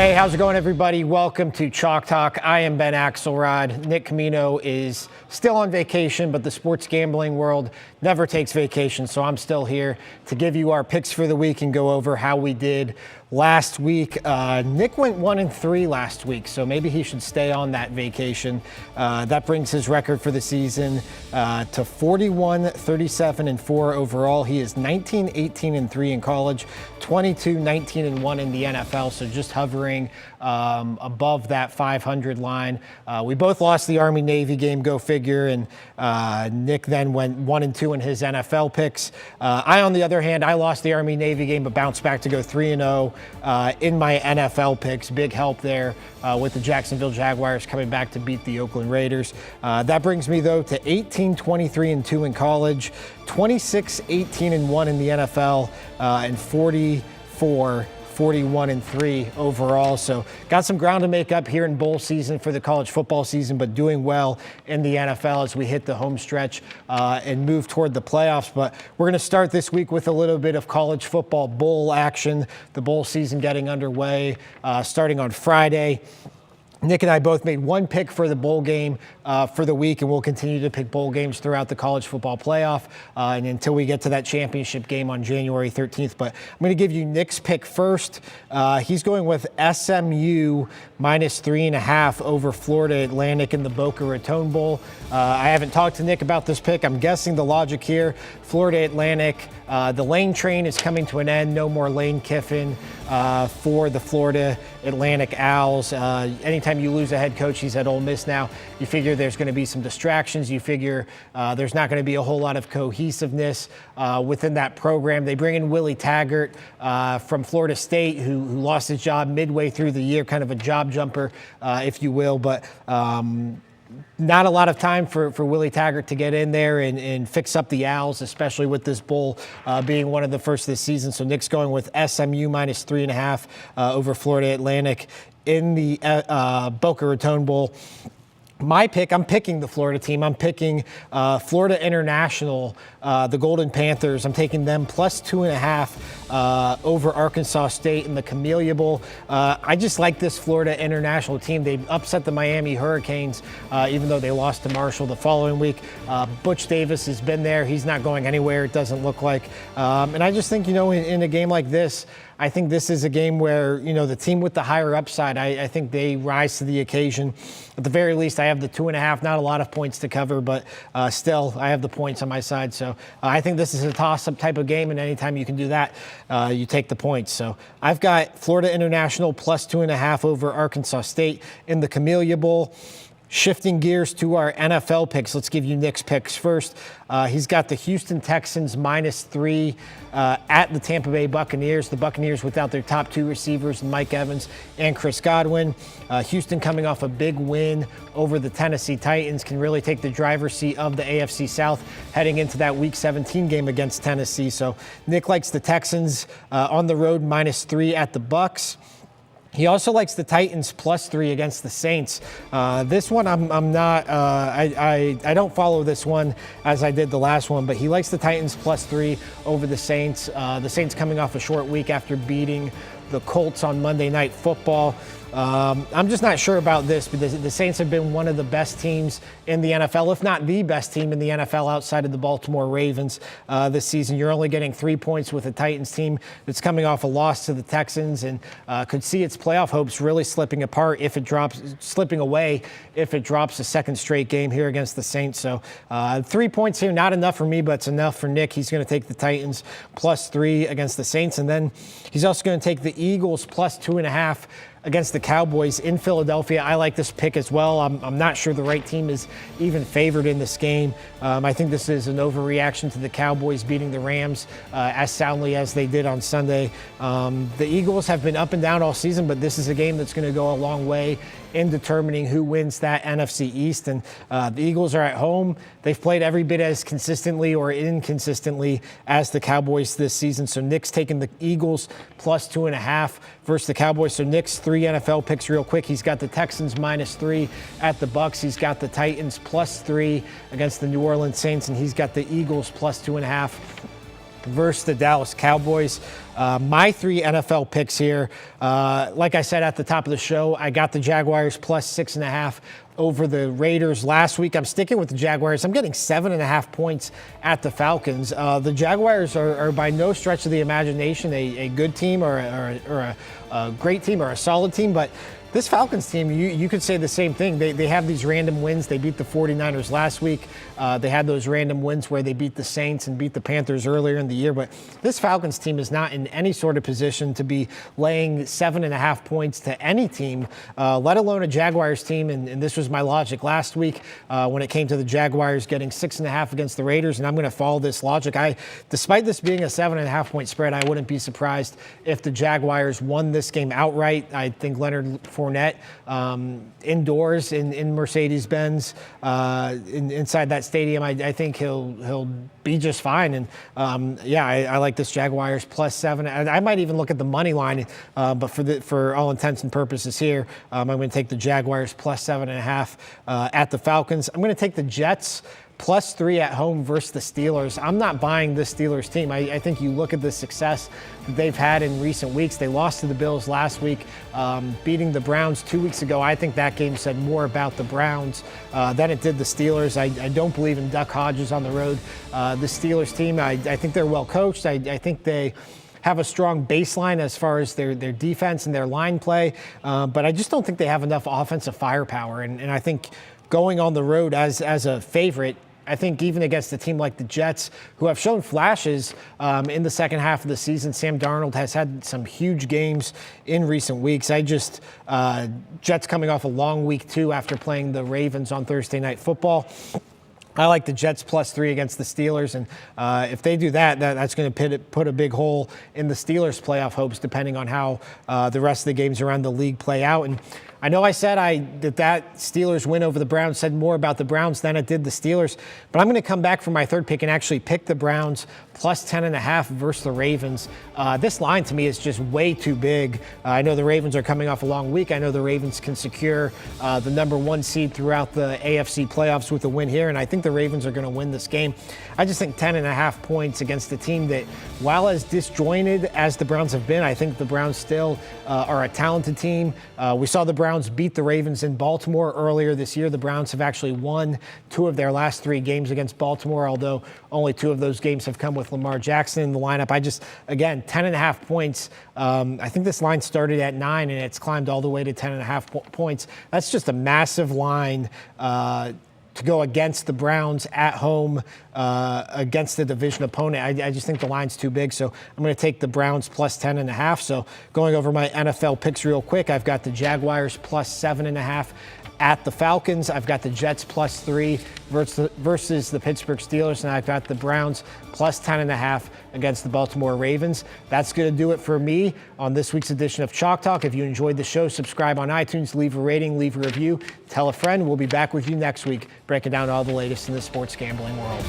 Hey, how's it going, everybody? Welcome to Chalk Talk. I am Ben Axelrod. Nick Camino is still on vacation, but the sports gambling world never takes vacation, so I'm still here to give you our picks for the week and go over how we did last week. Nick went 1-3 last week, so maybe he should stay on that vacation. That brings his record for the season to 41-37-4 overall. He is 19-18-3 in college, 22-19-1 in the NFL, so just hovering above that 500 line. We both lost the Army-Navy game, go figure, and Nick then went 1-2 in his NFL picks. I, on the other hand, I lost the Army-Navy game, but bounced back to go 3-0 in my NFL picks. Big help there with the Jacksonville Jaguars coming back to beat the Oakland Raiders. That brings me, though, to 18-23-2 in college, 26-18-1 in the NFL, and 41-3 overall. So got some ground to make up here in bowl season for the college football season, but doing well in the NFL as we hit the home stretch and move toward the playoffs. But we're going to start this week with a little bit of college football bowl action. The bowl season getting underway starting on Friday. Nick and I both made one pick for the bowl game for the week, and we'll continue to pick bowl games throughout the college football playoff and until we get to that championship game on January 13th. But I'm going to give you Nick's pick first. He's going with SMU -3.5 over Florida Atlantic in the Boca Raton Bowl. I haven't talked to Nick about this pick. I'm guessing the logic here, Florida Atlantic, the Lane train is coming to an end. No more Lane Kiffin for the Florida Atlantic Owls. Anytime you lose a head coach, he's at Ole Miss now, you figure there's going to be some distractions. You figure there's not going to be a whole lot of cohesiveness within that program. They bring in Willie Taggart from Florida State, who lost his job midway through the year, kind of a job jumper, if you will. But not a lot of time for Willie Taggart to get in there and fix up the Owls, especially with this bowl being one of the first this season. So Nick's going with SMU -3.5 over Florida Atlantic in the Boca Raton Bowl. My pick, I'm picking the Florida team. I'm picking Florida International, the Golden Panthers. I'm taking them +2.5 over Arkansas State in the Camellia Bowl. I just like this Florida International team. They upset the Miami Hurricanes, even though they lost to Marshall the following week. Butch Davis has been there. He's not going anywhere, it doesn't look like. And I just think, in a game like this, I think this is a game where, the team with the higher upside, I think they rise to the occasion. At the very least, I have the 2.5, not a lot of points to cover, but still, I have the points on my side. So I think this is a toss-up type of game, and anytime you can do that, you take the points. So I've got Florida International +2.5 over Arkansas State in the Camellia Bowl. Shifting gears to our NFL picks, let's give you Nick's picks first. He's got the Houston Texans -3 at the Tampa Bay Buccaneers. The Buccaneers without their top two receivers, Mike Evans and Chris Godwin. Houston coming off a big win over the Tennessee Titans, can really take the driver's seat of the AFC South heading into that Week 17 game against Tennessee. So Nick likes the Texans on the road -3 at the Bucs. He also likes the Titans +3 against the Saints. This one, I'm not. I don't follow this one as I did the last one, but he likes the Titans +3 over the Saints. The Saints coming off a short week after beating the Colts on Monday Night Football. I'm just not sure about this, because the Saints have been one of the best teams in the NFL, if not the best team in the NFL outside of the Baltimore Ravens this season. You're only getting 3 points with a Titans team that's coming off a loss to the Texans, and could see its playoff hopes really slipping apart if it drops, slipping away if it drops a second straight game here against the Saints. So 3 points here, not enough for me, but it's enough for Nick. He's going to take the Titans +3 against the Saints, and then he's also going to take the Eagles +2.5 against the Cowboys in Philadelphia. I like this pick as well. I'm not sure the right team is even favored in this game. I think this is an overreaction to the Cowboys beating the Rams as soundly as they did on Sunday. The Eagles have been up and down all season, but this is a game that's going to go a long way in determining who wins that NFC East. And the Eagles are at home. They've played every bit as consistently or inconsistently as the Cowboys this season. So Nick's taking the Eagles +2.5 versus the Cowboys. So Nick's 3 NFL picks real quick. He's got the Texans -3 at the Bucs. He's got the Titans +3 against the New Orleans Saints, and he's got the Eagles +2.5 versus the Dallas Cowboys. My 3 NFL picks here. Like I said at the top of the show, I got the Jaguars plus 6.5 over the Raiders last week. I'm sticking with the Jaguars. I'm getting 7.5 points at the Falcons. The Jaguars are by no stretch of the imagination a good team or a great team or a solid team, but this Falcons team, you could say the same thing. They have these random wins. They beat the 49ers last week. They had those random wins where they beat the Saints and beat the Panthers earlier in the year. But this Falcons team is not in any sort of position to be laying 7.5 points to any team, let alone a Jaguars team. And this was my logic last week when it came to the Jaguars getting 6.5 against the Raiders. And I'm going to follow this logic. Despite this being a 7.5 point spread, I wouldn't be surprised if the Jaguars won this game outright. I think Leonard Fournette indoors in Mercedes-Benz inside that stadium, I think he'll be just fine. And I like this Jaguars plus 7. I might even look at the money line, but for all intents and purposes here, I'm going to take the Jaguars plus 7.5 at the Falcons. I'm going to take the Jets plus 3 at home versus the Steelers. I'm not buying this Steelers team. I think you look at the success that they've had in recent weeks. They lost to the Bills last week, beating the Browns 2 weeks ago. I think that game said more about the Browns than it did the Steelers. I don't believe in Duck Hodges on the road. The Steelers team, I think they're well coached. I think they have a strong baseline as far as their defense and their line play, but I just don't think they have enough offensive firepower. And I think going on the road as a favorite, I think even against a team like the Jets, who have shown flashes in the second half of the season, Sam Darnold has had some huge games in recent weeks. Jets coming off a long week 2 after playing the Ravens on Thursday Night Football. I like the Jets plus 3 against the Steelers, and if they do that's going to put a big hole in the Steelers' playoff hopes, depending on how the rest of the games around the league play out. And I know I said that Steelers win over the Browns said more about the Browns than it did the Steelers, but I'm going to come back for my third pick and actually pick the Browns plus 10.5 versus the Ravens. This line to me is just way too big. I know the Ravens are coming off a long week. I know the Ravens can secure the number 1 seed throughout the AFC playoffs with a win here, and I think the Ravens are going to win this game. I just think 10.5 points against a team that, while as disjointed as the Browns have been, I think the Browns still are a talented team. We saw the Browns beat the Ravens in Baltimore earlier this year. The Browns have actually won 2 of their last 3 games against Baltimore, although only 2 of those games have come with Lamar Jackson in the lineup. Again, 10.5 points. I think this line started at 9 and it's climbed all the way to 10.5 points. That's just a massive line to go against the Browns at home against the division opponent. I just think the line's too big, so I'm going to take the Browns plus 10.5. So going over my NFL picks real quick, I've got the Jaguars plus 7.5 at the Falcons. I've got the Jets plus 3 versus the Pittsburgh Steelers, and I've got the Browns plus 10.5 against the Baltimore Ravens. That's going to do it for me on this week's edition of Chalk Talk. If you enjoyed the show, subscribe on iTunes, leave a rating, leave a review, tell a friend. We'll be back with you next week, breaking down all the latest in the sports gambling world.